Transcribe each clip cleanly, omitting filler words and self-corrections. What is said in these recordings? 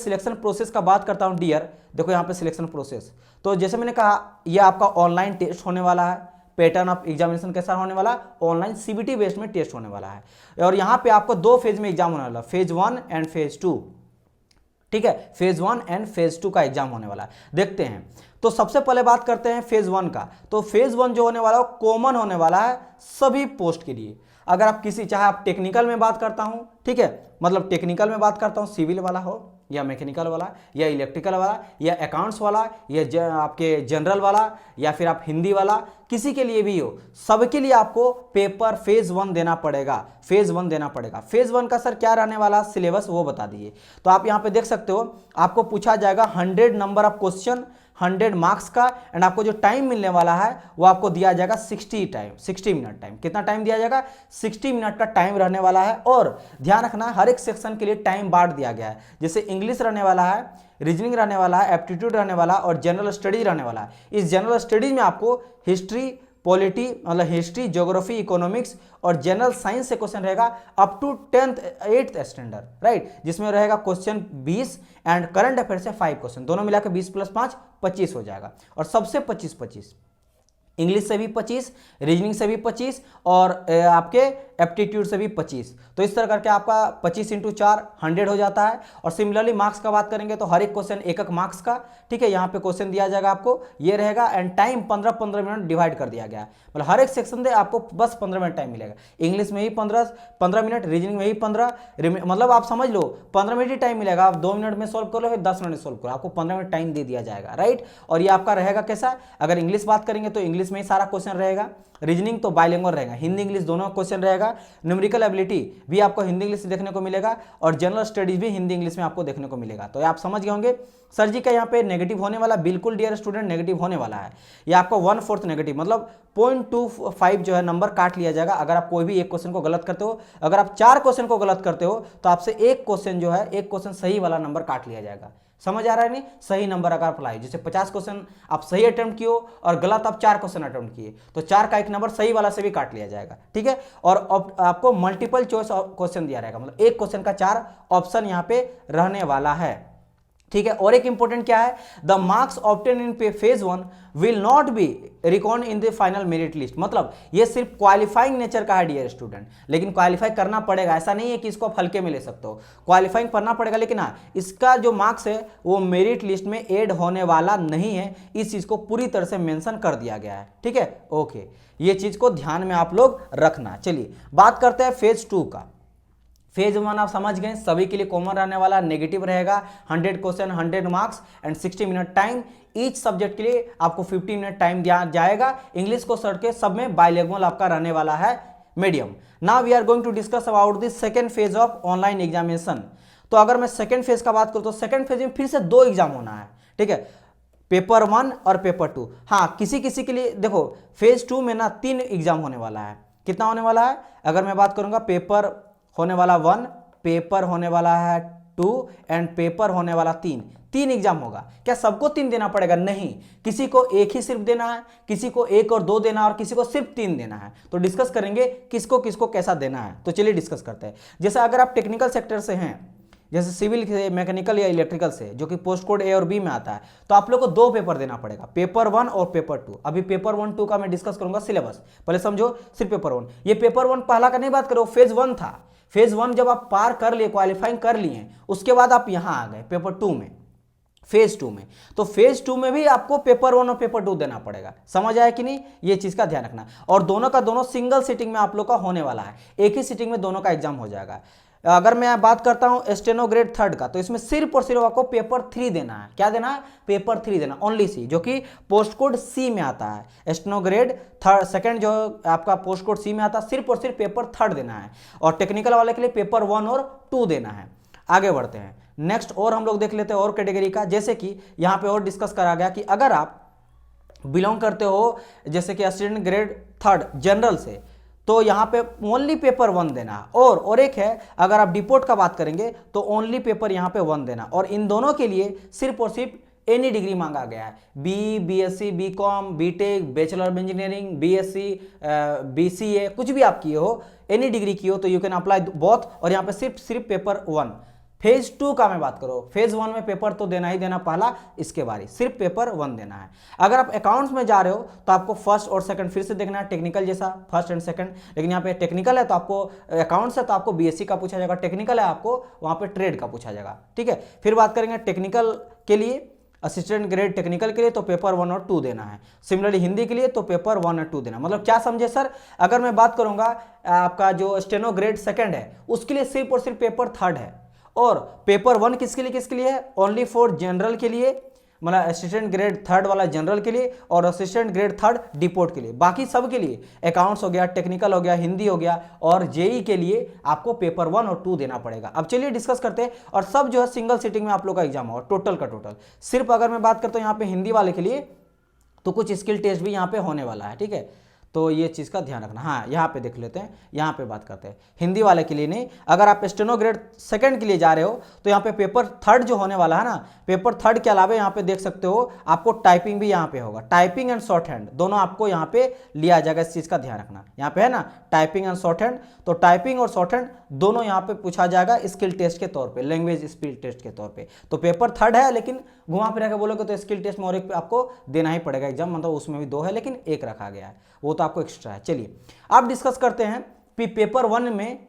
Selection process का बात करता हूं डियर, देखो यहाँ पे सिलेक्शन प्रोसेस, तो जैसे मैंने कहा ये आपका ऑनलाइन टेस्ट होने वाला है। पैटर्न ऑफ एग्जामिनेशन कैसा होने वाला, ऑनलाइन सीबीटी बेस्ड में टेस्ट होने वाला है। और यहाँ पे आपको 2 फेज में एग्जाम होने वाला, फेज 1 एंड फेज 2। ठीक है, फेज 1 एंड फेज 2 का एग्जाम होने वाला है। देखते हैं, तो सबसे पहले बात करते हैं फेज 1 का। तो फेज 1 जो होने वाला है कॉमन होने वाला है सभी पोस्ट के लिए। अगर आप किसी, चाहे आप टेक्निकल में बात करता हूं, ठीक है, मतलब टेक्निकल में बात करता हूं, सिविल वाला हो या मैकेनिकल वाला या इलेक्ट्रिकल वाला या अकाउंट्स वाला या आपके जनरल वाला या फिर आप हिंदी वाला, किसी के लिए भी हो, सबके लिए आपको पेपर फेज 1 देना पड़ेगा। फेज 1 देना पड़ेगा। फेज 1 का सर क्या रहने वाला सिलेबस वो बता दीजिए। तो आप यहाँ पे देख सकते हो, आपको पूछा जाएगा 100 नंबर ऑफ क्वेश्चन, 100 मार्क्स का, एंड आपको जो टाइम मिलने वाला है वो आपको दिया जाएगा 60 मिनट टाइम। कितना टाइम दिया जाएगा, 60 मिनट का टाइम रहने वाला है। और ध्यान रखना, हर एक सेक्शन के लिए टाइम बांट दिया गया है। जैसे इंग्लिश रहने वाला है, रीजनिंग रहने वाला है, एप्टीट्यूड रहने वाला और जनरल स्टडीज रहने वाला है। इस जनरल स्टडीज में आपको हिस्ट्री, पॉलिटी मतलब हिस्ट्री, ज्योग्राफी, इकोनॉमिक्स और जनरल साइंस से क्वेश्चन रहेगा up to 8th standard, right, जिसमें रहेगा क्वेश्चन 20 एंड करंट अफेयर से 5 क्वेश्चन, दोनों मिलाकर 20 + 5 25 हो जाएगा। और सबसे 25 इंग्लिश से भी 25, रीजनिंग से भी 25 और आपके एप्टीट्यूड से भी 25। तो इस तरह करके आपका 25 × 4 100 हो जाता है। और सिमिलरली मार्क्स का बात करेंगे तो हर एक क्वेश्चन 1 मार्क्स का, ठीक है, यहाँ पे क्वेश्चन दिया जाएगा आपको, ये रहेगा, एंड टाइम 15-15 मिनट डिवाइड कर दिया गया है। मतलब हर एक सेक्शन से आपको बस 15 मिनट टाइम मिलेगा। इंग्लिश में ही 15 मिनट, रीजनिंग में ही 15, मतलब आप समझ लो 15 मिनट ही टाइम मिलेगा। आप 2 मिनट में सोल्व कर लो, फिर 10 मिनट में सोल्व करो, आपको 15 मिनट टाइम दे दिया जाएगा, राइट। और ये आपका रहेगा कैसा, अगर इंग्लिश बात करेंगे तो इंग्लिश में ही सारा क्वेश्चन रहेगा, रीजनिंग तो बाइलिंगुअल रहेगा, हिंदी इंग्लिश दोनों क्वेश्चन रहेगा, न्यूमेरिकल एबिलिटी भी आपको हिंदी इंग्लिश देखने को मिलेगा और जनरल स्टडीज भी हिंदी इंग्लिश में आपको देखने को मिलेगा। तो आप समझ गए होंगे सर जी का यहाँ पे नेगेटिव होने वाला, बिल्कुल डियर स्टूडेंट नेगेटिव होने वाला है। ये आपका 1/4 नेगेटिव, मतलब 0.25 जो है नंबर काट लिया जाएगा अगर आप कोई भी एक क्वेश्चन को गलत करते हो। अगर आप 4 क्वेश्चन को गलत करते हो तो आपसे एक क्वेश्चन जो है, एक क्वेश्चन सही वाला नंबर काट लिया जाएगा। समझ आ रहा है नहीं, सही नंबर अगर अप्लाई, जैसे 50 क्वेश्चन आप सही अटेम्प्ट किए और गलत आप 4 क्वेश्चन अटेम्प्ट किए तो 4 का एक नंबर सही वाला से भी काट लिया जाएगा, ठीक है। और आपको मल्टीपल चॉइस क्वेश्चन दिया रहेगा, मतलब एक क्वेश्चन का 4 ऑप्शन यहाँ पे रहने वाला है, ठीक है। और एक इंपॉर्टेंट क्या है, the marks obtain in phase 1 will not be record in the final merit list. मतलब ये सिर्फ क्वालिफाइंग नेचर का है डियर स्टूडेंट, लेकिन क्वालिफाई करना पड़ेगा, ऐसा नहीं है कि इसको आप हल्के में ले सकते हो, क्वालिफाइंग करना पड़ेगा। लेकिन हाँ, इसका जो मार्क्स है वो मेरिट लिस्ट में ऐड होने वाला नहीं है, इस चीज को पूरी तरह से मेंशन कर दिया गया है, ठीक है। ओके, ये चीज को ध्यान में आप लोग रखना। चलिए बात करते हैं फेज 2 का। फेज 1 आप समझ गए, सभी के लिए कॉमन रहने वाला, नेगेटिव रहेगा, 100 question 100 marks and 60 minute time. Each subject के लिए आपको 15 मिनट टाइम दिया जाएगा। इंग्लिश को सर के सब में बाइलिंगुअल आपका रहने वाला है, medium. Now we are going to discuss about the second phase of online examination. तो अगर मैं सेकंड फेज का बात करूं तो सेकंड फेज में फिर से 2 एग्जाम होना है, ठीक है, पेपर 1 और पेपर 2। हाँ, किसी किसी के लिए देखो फेज 2 में ना 3 एग्जाम होने वाला है। कितना होने वाला है, अगर मैं बात करूंगा पेपर होने वाला 1, पेपर होने वाला है 2 एंड पेपर होने वाला 3 एग्जाम होगा। क्या सबको 3 देना पड़ेगा, नहीं, किसी को एक ही सिर्फ देना है, किसी को 1 और 2 देना है और किसी को सिर्फ 3 देना है। तो डिस्कस करेंगे किसको किसको कैसा देना है। तो चलिए डिस्कस करते हैं। जैसे अगर आप टेक्निकल सेक्टर से हैं, जैसे सिविल से, मैकेनिकल या इलेक्ट्रिकल से, जो कि पोस्ट कोड A और B में आता है, तो आप लोग को 2 पेपर देना पड़ेगा, पेपर 1 और पेपर 2। अभी पेपर 1 2 का मैं डिस्कस करूंगा सिलेबस, पहले समझो सिर्फ पेपर 1। ये पेपर 1 पहला का नहीं बात करो, फेज 1 था। फेज 1 जब आप पार कर लिए, क्वालिफाइंग कर लिए, उसके बाद आप यहां आ गए पेपर 2 में, फेज 2 में। तो फेज 2 में भी आपको पेपर 1 और पेपर 2 देना पड़ेगा। समझ आया कि नहीं, ये चीज का ध्यान रखना। और दोनों का दोनों सिंगल सीटिंग में आप लोग का होने वाला है, एक ही सीटिंग में दोनों का एग्जाम हो जाएगा। अगर मैं बात करता हूं स्टेनो ग्रेड 3 का, तो इसमें सिर्फ और सिर्फ आपको पेपर 3 देना है। क्या देना है, पेपर 3 देना, ओनली सी, जो कि पोस्ट कोड C में आता है। स्टेनो ग्रेड 2 जो आपका पोस्ट कोड C में आता है, सिर्फ और सिर्फ पेपर 3 देना है। और टेक्निकल वाले के लिए पेपर 1 और 2 देना है। आगे बढ़ते हैं नेक्स्ट, और हम लोग देख लेते हैं और कैटेगरी का। जैसे कि यहाँ पे और डिस्कस करा गया कि अगर आप बिलोंग करते हो जैसे कि स्टूडेंट ग्रेड 3 जनरल से, तो यहाँ पे ओनली पेपर 1 देना। और एक है, अगर आप डिपोर्ट का बात करेंगे तो ओनली पेपर यहाँ पे 1 देना। और इन दोनों के लिए सिर्फ और सिर्फ एनी डिग्री मांगा गया है, BSc, BCom, BTech, bachelor of engineering, BSc, BCA, कुछ भी आप किए हो, एनी डिग्री की हो तो यू कैन अप्लाई बोथ। और यहाँ पे सिर्फ पेपर 1, फेज 2 का मैं बात करूँ, फेज 1 में पेपर तो देना ही देना पहला, इसके बारी सिर्फ पेपर 1 देना है। अगर आप अकाउंट्स में जा रहे हो तो आपको फर्स्ट और सेकंड फिर से देखना है, टेक्निकल जैसा फर्स्ट एंड सेकंड, लेकिन यहाँ पे टेक्निकल है तो आपको अकाउंट्स है तो आपको बीएससी का पूछा जाएगा, टेक्निकल है आपको वहाँ पे ट्रेड का पूछा जाएगा, ठीक है। फिर बात करेंगे टेक्निकल के लिए, असिस्टेंट ग्रेड टेक्निकल के लिए तो पेपर 1 और 2 देना है। सिमिलरली हिंदी के लिए तो पेपर 1 और 2 देना, मतलब क्या समझे सर, अगर मैं बात करूंगा आपका जो स्टेनो ग्रेड सेकंड है उसके लिए सिर्फ और सिर्फ पेपर 3 है, और पेपर 1 किसके लिए है, ओनली फॉर जनरल के लिए, मतलब असिस्टेंट ग्रेड 3 वाला जनरल के लिए और असिस्टेंट ग्रेड 3 डिपोर्ट के लिए, बाकी सब के लिए अकाउंट्स हो गया, टेक्निकल हो गया, हिंदी हो गया, और जेई के लिए आपको पेपर 1 और 2 देना पड़ेगा। अब चलिए डिस्कस करते हैं, और सब जो है सिंगल सिटिंग में आप लोग का एग्जाम होगा, टोटल का टोटल। सिर्फ अगर मैं बात करता हूँ यहाँ पे हिंदी वाले के लिए तो कुछ स्किल टेस्ट भी यहाँ पे होने वाला है, ठीक है, तो ये चीज़ का ध्यान रखना। हाँ, यहाँ पे देख लेते हैं, यहाँ पे बात करते हैं हिंदी वाले के लिए नहीं, अगर आप स्टेनो ग्रेड सेकंड के लिए जा रहे हो तो यहाँ पे पेपर 3 जो होने वाला है ना, पेपर 3 के अलावा यहाँ पे देख सकते हो आपको टाइपिंग भी यहाँ पे होगा, टाइपिंग एंड शॉर्ट हैंड दोनों आपको यहाँ पे लिया जाएगा, इस चीज़ का ध्यान रखना। यहाँ पे है ना टाइपिंग एंड शॉर्ट हैंड, तो टाइपिंग और शॉर्ट हैंड दोनों यहाँ पे पूछा जाएगा स्किल टेस्ट के तौर पर, लैंग्वेज स्किल टेस्ट के तौर पर। तो पेपर 3 है, लेकिन घुमा फिरा के बोलोगे तो स्किल टेस्ट में और एक आपको देना ही पड़ेगा एग्जाम, मतलब उसमें भी 2 है लेकिन 1 रखा गया है, वो तो आपको एक्स्ट्रा है। चलिए अब डिस्कस करते हैं कि पेपर 1 में,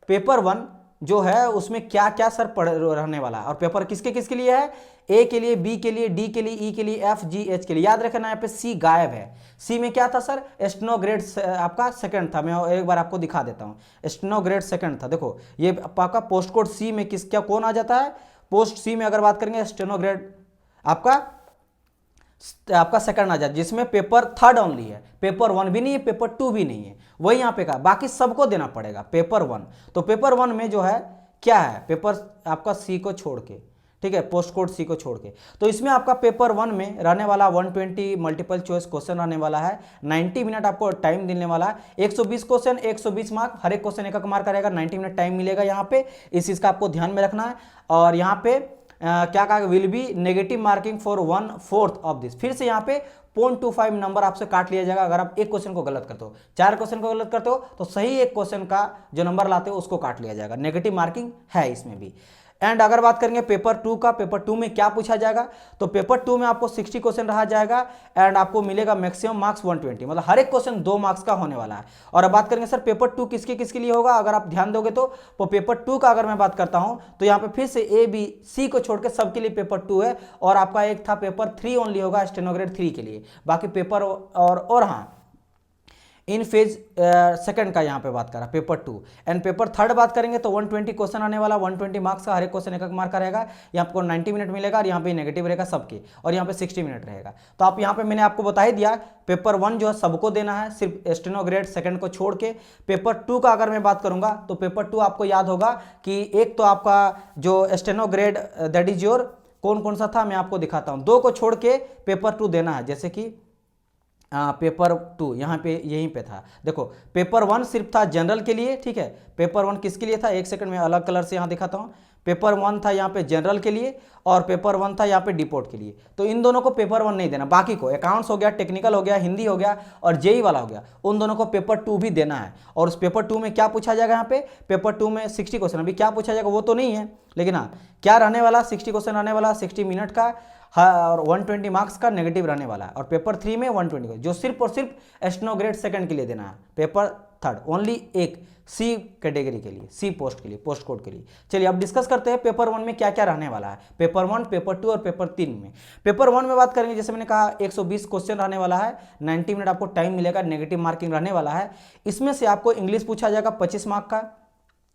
पेपर 1 जो है उसमें क्या क्या सर पढ़ रहने वाला है, और पेपर किसके लिए है, ए के लिए, बी के लिए, डी के लिए, ई के लिए, एफ जी एच के लिए। याद रखना यहाँ पे सी गायब है, सी में क्या था सर, स्टेनो ग्रेड आपका सेकंड था, मैं एक बार आपको दिखा देता हूँ, स्टेनो ग्रेड सेकंड था। देखो ये आपका पोस्ट कोड सी में क्या कौन आ जाता है, पोस्ट सी में अगर बात करेंगे स्टेनो ग्रेड आपका सेकंड आ जाए, जिसमें पेपर 3 ओनली है, पेपर 1 भी नहीं है, पेपर 2 भी नहीं है, वही यहाँ पे कहा, बाकी सबको देना पड़ेगा पेपर 1। तो पेपर 1 में जो है क्या है, पेपर आपका सी को छोड़ के, ठीक है, पोस्ट कोड सी को छोड़ के, तो इसमें आपका पेपर 1 में रहने वाला 120 मल्टीपल चॉइस क्वेश्चन रहने वाला है, 90 मिनट आपको टाइम देने वाला है, 120 क्वेश्चन, 120 मार्क, हर एक क्वेश्चन एक मार्क रहेगा, 90 मिनट टाइम मिलेगा यहाँ पे, इस चीज़ का आपको ध्यान में रखना है। और यहाँ पे क्या कहा, will be negative marking for 1/4 of this, फिर से यहाँ पे 0.25 नंबर आपसे काट लिया जाएगा अगर आप एक क्वेश्चन को गलत करते हो, 4 क्वेश्चन को गलत करते हो तो सही एक क्वेश्चन का जो नंबर लाते हो उसको काट लिया जाएगा, नेगेटिव मार्किंग है इसमें भी। एंड अगर बात करेंगे पेपर 2 का, पेपर 2 में क्या पूछा जाएगा, तो पेपर 2 में आपको 60 क्वेश्चन रहा जाएगा एंड आपको मिलेगा मैक्सिमम मार्क्स 120, मतलब हर एक क्वेश्चन 2 मार्क्स का होने वाला है। और अब बात करेंगे सर पेपर 2 किसके लिए होगा, अगर आप ध्यान दोगे तो पेपर 2 का अगर मैं बात करता हूं तो यहाँ पे फिर से ए बी सी को छोड़ के सबके लिए पेपर 2 है, और आपका एक था पेपर 3 ओनली होगा स्टेनो ग्रेड 3 के लिए, बाकी पेपर और हाँ इन फेज सेकंड का यहाँ पे बात करा पेपर 2 एंड पेपर 3 बात करेंगे तो 120 क्वेश्चन आने वाला, 120 मार्क्स का, हर एक क्वेश्चन एक मार्क का रहेगा, यहाँ आपको 90 मिनट मिलेगा, और यहाँ पे नेगेटिव रहेगा सबके, और यहाँ पे 60 मिनट रहेगा। तो आप यहाँ पे मैंने आपको बता ही दिया पेपर 1 जो है सबको देना है, सिर्फ स्टेनो ग्रेड सेकंड को छोड़ के। पेपर 2 का अगर मैं बात करूंगा तो पेपर 2 आपको याद होगा कि एक तो आपका जो steno grade that is your कौन कौन सा था, मैं आपको दिखाता हूँ, 2 को छोड़ के पेपर 2 देना है, जैसे कि पेपर 2 यहाँ पे यहीं पे था, देखो पेपर 1 सिर्फ था जनरल के लिए, ठीक है, पेपर 1 किसके लिए था, एक सेकंड में अलग कलर से यहाँ दिखाता हूँ, पेपर 1 था यहाँ पे जनरल के लिए और पेपर 1 था यहाँ पे डिपोर्ट के लिए, तो इन दोनों को पेपर 1 नहीं देना, बाकी को अकाउंट्स हो गया, टेक्निकल हो गया, हिंदी हो गया और जेई वाला हो गया, उन दोनों को पेपर 2 भी देना है। और उस पेपर 2 में क्या पूछा जाएगा, यहाँ पे पेपर 2 में 60 क्वेश्चन, अभी क्या पूछा जाएगा वो तो नहीं है, लेकिन हाँ क्या रहने वाला, 60 क्वेश्चन रहने वाला, 60 मिनट का, हाँ, और 120 मार्क्स का नेगेटिव रहने वाला है। और पेपर 3 में 120 का, जो सिर्फ और सिर्फ स्टेनो ग्रेड सेकंड के लिए देना है, पेपर 3 ओनली एक सी कैटेगरी के लिए, सी पोस्ट के लिए, पोस्ट कोड के लिए। चलिए अब डिस्कस करते हैं पेपर 1 में क्या क्या रहने वाला है, पेपर 1, पेपर 2 और पेपर 3 में। पेपर 1 में बात करेंगे, जैसे मैंने कहा 120 क्वेश्चन रहने वाला है, 90 मिनट आपको टाइम मिलेगा, नेगेटिव मार्किंग रहने वाला है। इसमें से आपको इंग्लिश पूछा जाएगा 25 मार्क का,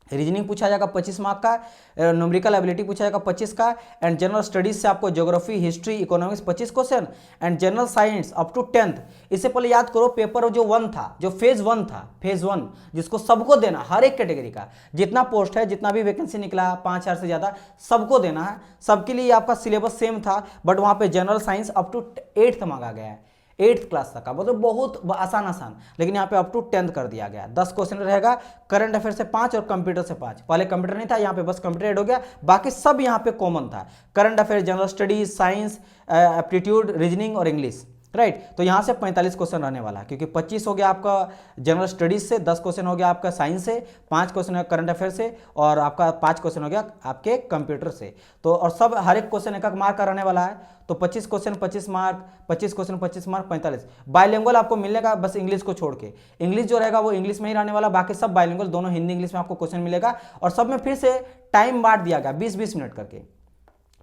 रीजनिंग पूछा जाएगा 25 मार्क का, न्यूमेरिकल एबिलिटी पूछा जाएगा 25 का, एंड जनरल स्टडीज से आपको geography, history, economics 25 question, and general science up to 10th। इससे पहले याद करो पेपर जो 1 था, जो फेज 1 था, फेज 1 जिसको सबको देना, हर एक कैटेगरी का जितना पोस्ट है, जितना भी वैकेंसी निकला 5000 से ज़्यादा सबको देना है, सबके लिए आपका सिलेबस सेम था, बट वहाँ पे general science up to 8th मांगा गया है, 8th क्लास तक का, मतलब बहुत आसान, लेकिन यहाँ पे अप टू 10th कर दिया गया। 10 क्वेश्चन रहेगा, करंट अफेयर से 5 और कंप्यूटर से 5, पहले कंप्यूटर नहीं था, यहाँ पे बस कंप्यूटर ऐड हो गया, बाकी सब यहाँ पे कॉमन था, current affair, general studies, science, aptitude, reasoning और इंग्लिश। राइट। तो यहाँ से 45 क्वेश्चन रहने वाला है, क्योंकि 25 हो गया आपका जनरल स्टडीज से, 10 क्वेश्चन हो गया आपका साइंस से, 5 क्वेश्चन है करंट अफेयर से, और आपका 5 क्वेश्चन हो गया आपके कंप्यूटर से। तो और सब हर एक क्वेश्चन एक मार्क का रहने वाला है। तो 25 question 25 mark, 25 question 25 mark, 45। Bilingual आपको मिलेगा बस इंग्लिश को छोड़ के, इंग्लिश जो रहेगा वो इंग्लिश में ही रहने वाला, बाकी सब बाइलिंगुअल दोनों हिंदी इंग्लिश में आपको क्वेश्चन मिलेगा। और सब में फिर से टाइम बांट दिया गया 20-20 मिनट करके,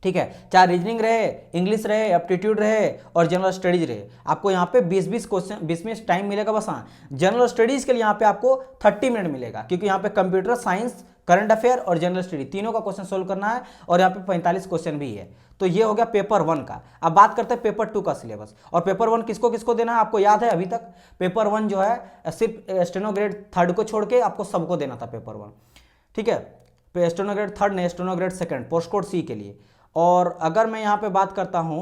ठीक है। चाहे रीजनिंग रहे, इंग्लिश रहे, एप्टीट्यूड रहे और जनरल स्टडीज रहे, आपको यहाँ पे 20-20 क्वेश्चन 20 मिनट टाइम मिलेगा बस। हाँ, जनरल स्टडीज के लिए यहाँ पे आपको 30 मिनट मिलेगा, क्योंकि यहाँ पे कंप्यूटर साइंस, करंट अफेयर और जनरल स्टडी तीनों का क्वेश्चन सोल्व करना है, और यहाँ पे 45 क्वेश्चन भी है। तो ये हो गया पेपर 1 का। अब बात करते हैं पेपर 2 का सिलेबस। और पेपर 1 किसको किसको देना है आपको याद है? अभी तक पेपर 1 जो है सिर्फ स्टेनो ग्रेड 3 को छोड़ के आपको सबको देना था पेपर 1, ठीक है। स्टेनो ग्रेड 3 ने स्टेनो ग्रेड 2 पोस्ट कोड सी के लिए। और अगर मैं यहाँ पे बात करता हूँ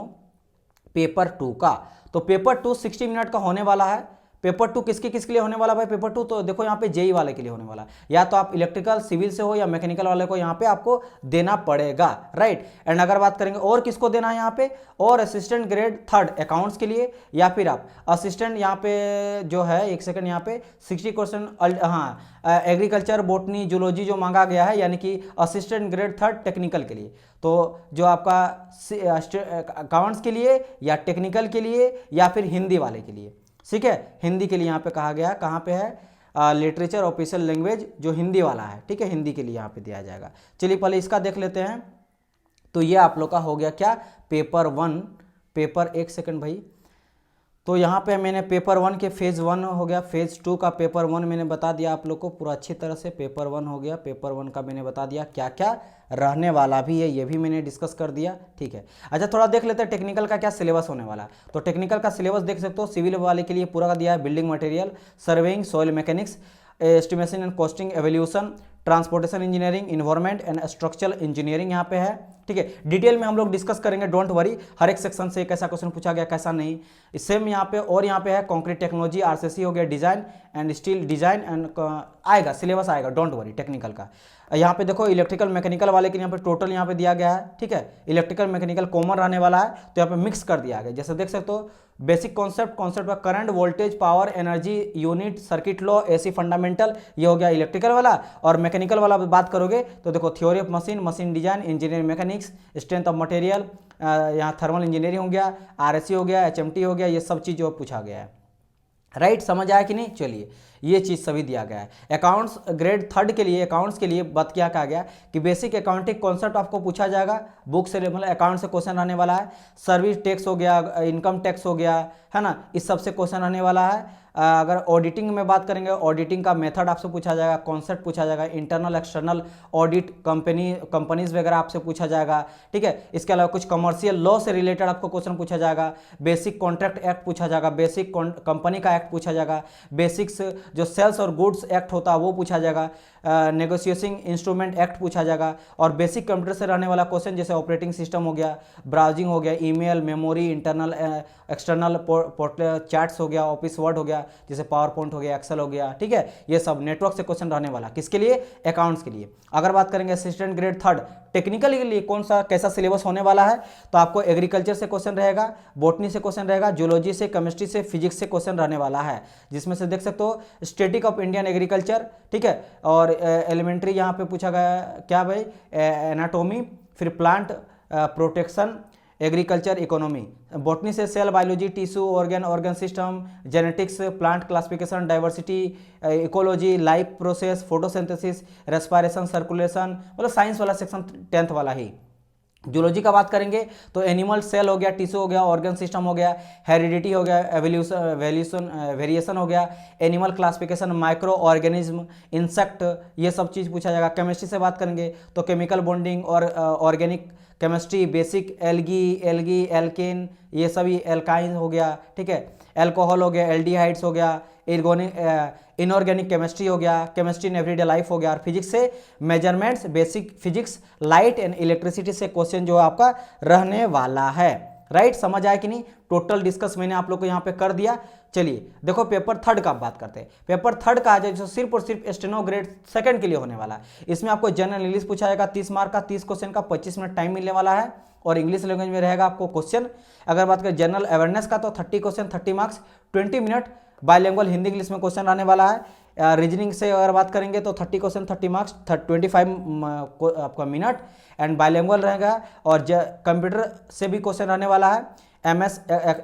पेपर 2 का, तो पेपर 2 60 मिनट का होने वाला है। पेपर 2 किसके किसके लिए होने वाला भाई पेपर 2? तो देखो यहाँ पे जेई वाले के लिए होने वाला, या तो आप इलेक्ट्रिकल सिविल से हो या मैकेनिकल वाले को यहाँ पे आपको देना पड़ेगा, राइट। एंड अगर बात करेंगे और किसको देना है यहाँ पे, और असिस्टेंट ग्रेड 3 अकाउंट्स के लिए, या फिर आप असिस्टेंट यहाँ पे जो है, एक सेकंड, यहाँ पे 60 क्वेश्चन, हाँ, एग्रीकल्चर, बोटनी, जूलॉजी जो मांगा गया है, यानी कि असिस्टेंट ग्रेड 3 टेक्निकल के लिए। तो जो आपका अकाउंट्स के लिए या टेक्निकल के लिए या फिर हिंदी वाले के लिए, ठीक है। हिंदी के लिए यहाँ पे कहा गया, कहाँ पे है, लिटरेचर ऑफिशियल लैंग्वेज जो हिंदी वाला है, ठीक है, हिंदी के लिए यहाँ पे दिया जाएगा। चलिए पहले इसका देख लेते हैं। तो ये आप लोग का हो गया क्या, पेपर 1, पेपर, एक सेकंड भाई। तो यहाँ पे मैंने पेपर 1 के फेज़ 1 हो गया, फेज़ 2 का पेपर 1 मैंने बता दिया आप लोग को पूरा अच्छी तरह से। पेपर 1 हो गया, पेपर 1 का मैंने बता दिया क्या क्या रहने वाला भी है, ये भी मैंने डिस्कस कर दिया, ठीक है। अच्छा, थोड़ा देख लेते हैं टेक्निकल का क्या सिलेबस होने वाला है। तो टेक्निकल का सिलेबस देख सकते हो, सिविल वाले के लिए पूरा का दिया है, building material, surveying, soil mechanics, estimation and costing, evolution, transportation engineering, environment and structural engineering यहाँ पे है, ठीक है। डिटेल में हम लोग डिस्कस करेंगे, डोंट वरी, हर एक सेक्शन से कैसा क्वेश्चन पूछा गया कैसा नहीं, सेम यहाँ पे। और यहाँ पे है कंक्रीट टेक्नोलॉजी, आरसीसी हो गया, design and steel design and आएगा, सिलेबस आएगा, डोंट वरी टेक्निकल का। यहाँ पे देखो इलेक्ट्रिकल मैकेनिकल वाले के यहाँ पे टोटल यहाँ पे दिया गया है, ठीक है। इलेक्ट्रिकल मैकेनिकल कॉमन रहने वाला है, तो यहाँ पे मिक्स कर दिया गया। जैसे देख सकते हो, बेसिक कॉन्सेप्ट, कॉन्सेप्ट का current, voltage, power, energy unit, circuit law, AC fundamental, ये हो गया इलेक्ट्रिकल वाला। और मैकेनिकल वाला बात करोगे तो देखो theory of machine, machine design, engineering mechanics, strength of material, यहाँ थर्मल इंजीनियरिंग हो गया, आरएससी हो गया, एचएमटी हो गया, ये सब चीज़ जो पूछा गया है, राइट। समझ आया कि नहीं? चलिए, ये चीज़ सभी दिया गया है। अकाउंट्स ग्रेड 3 के लिए, अकाउंट्स के लिए बात क्या कहा गया कि बेसिक अकाउंटिंग कॉन्सेप्ट आपको पूछा जाएगा, बुक से मतलब अकाउंट से क्वेश्चन आने वाला है। सर्विस टैक्स हो गया, इनकम टैक्स हो गया, है ना, इस सब से क्वेश्चन आने वाला है। अगर ऑडिटिंग में बात करेंगे, ऑडिटिंग का मेथड आपसे पूछा जाएगा, कॉन्सेप्ट पूछा जाएगा, इंटरनल एक्सटर्नल ऑडिट, कंपनीज वगैरह आपसे पूछा जाएगा, ठीक है। इसके अलावा कुछ कमर्शियल लॉ से रिलेटेड आपको क्वेश्चन पूछा जाएगा, बेसिक कॉन्ट्रैक्ट एक्ट पूछा जाएगा, बेसिक कंपनी का एक्ट पूछा जाएगा, बेसिक्स जो सेल्स और गुड्स एक्ट होता है वो पूछा जाएगा, नेगोशिएटिंग इंस्ट्रूमेंट एक्ट पूछा जाएगा। और बेसिक कंप्यूटर से रहने वाला क्वेश्चन जैसे ऑपरेटिंग सिस्टम हो गया, ब्राउजिंग हो गया, email, memory, internal external portal chats हो गया, ऑफिस वर्ड हो गया, जैसे पावर पॉइंट हो गया, एक्सेल हो गया, ठीक है। ये सब नेटवर्क से क्वेश्चन रहने वाला, किसके लिए? अकाउंट्स के लिए। अगर बात करेंगे असिस्टेंट ग्रेड 3 टेक्निकल के लिए कौन सा कैसा सिलेबस होने वाला है, तो आपको एग्रीकल्चर से क्वेश्चन रहेगा, बोटनी से क्वेश्चन रहेगा, जूलॉजी से, केमिस्ट्री से, फिजिक्स से क्वेश्चन रहने वाला है, जिसमें से देख सकते हो स्टैटिक ऑफ इंडियन एग्रीकल्चर, ठीक है। और एलिमेंट्री यहाँ पे पूछा गया क्या भाई, एनाटोमी, फिर plant protection, agriculture economy, botany से cell biology, tissue, organ system, genetics, plant classification, diversity, ecology, life process, photosynthesis, respiration, circulation, मतलब साइंस वाला सेक्शन 10th वाला ही। जूलॉजी का बात करेंगे तो एनिमल सेल हो गया, टिश्यू हो गया, ऑर्गन सिस्टम हो गया, हेरिडिटी हो गया, वेरिएशन हो गया, animal classification, micro organism, insect, ये सब चीज़ पूछा जाएगा। केमिस्ट्री से बात करेंगे तो केमिकल बॉन्डिंग और ऑर्गेनिक केमिस्ट्री, बेसिक एल्गी, एल्केन, ये सभी एल्काइन हो गया, ठीक है। एल्कोहल हो गया, एल्डिहाइड्स हो गया, इनऑर्गेनिक केमिस्ट्री हो गया, केमिस्ट्री इन एवरीडे लाइफ हो गया। और फिजिक्स से measurements, basic physics, light and electricity से क्वेश्चन जो आपका रहने वाला है, राइट, समझ आया कि नहीं? टोटल डिस्कस मैंने आप लोग को यहाँ पे कर दिया। चलिए देखो पेपर थर्ड का बात करते हैं। पेपर थर्ड का आ जाए जो सिर्फ और सिर्फ स्टेनो ग्रेड सेकंड के लिए होने वाला है। इसमें आपको जनरल इंग्लिश पूछा जाएगा 30 मार्क का, 30 क्वेश्चन का 25 मिनट टाइम मिलने वाला है और इंग्लिश लैंग्वेज में रहेगा आपको क्वेश्चन। अगर बात करें जनरल अवेयरनेस का तो 30 question 30 marks 20 minute. By language Hindi English में क्वेश्चन आने वाला है। रीजनिंग से अगर बात करेंगे तो 30 क्वेश्चन 30 मार्क्स 25 आपका मिनट एंड बायलैंग्वेज रहेगा। और कंप्यूटर से भी क्वेश्चन आने वाला है, MS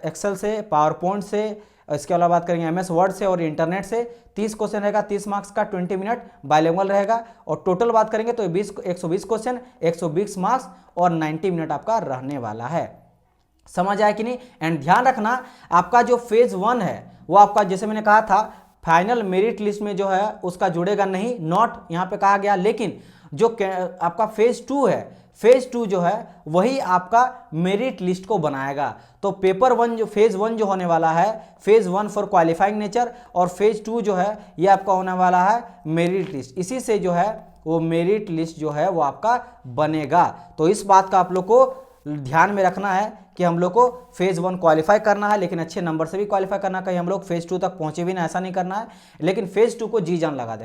एक्सेल से, पावर पॉइंट से, इसके अलावा बात करेंगे MS वर्ड से और इंटरनेट से। 30 क्वेश्चन रहेगा 30 मार्क्स का, 20 मिनट बायलैंग्वेज रहेगा। और टोटल बात करेंगे तो 120 क्वेश्चन 120 मार्क्स और 90 मिनट आपका रहने वाला है। समझ आया कि नहीं? एंड ध्यान रखना आपका जो फेज 1 है वो आपका जैसे मैंने कहा था फाइनल मेरिट लिस्ट में जो है उसका जुड़ेगा नहीं, नॉट यहाँ पे कहा गया। लेकिन जो आपका फेज 2 है, फेज 2 जो है वही आपका मेरिट लिस्ट को बनाएगा। तो पेपर 1 जो फेज 1 जो होने वाला है, फेज 1 फॉर क्वालिफाइंग नेचर, और फेज 2 जो है ये आपका होने वाला है मेरिट लिस्ट। इसी से जो है वो मेरिट लिस्ट जो है वो आपका बनेगा। तो इस बात का आप लोग को ध्यान में रखना है कि हम लोग को फेज 1 क्वालिफाई करना है, लेकिन अच्छे नंबर से भी क्वालिफाई करना है। कहीं हम लोग फेज 2 तक पहुंचे भी ना, ऐसा नहीं करना है, लेकिन फेज 2 को जी जान लगा देना है।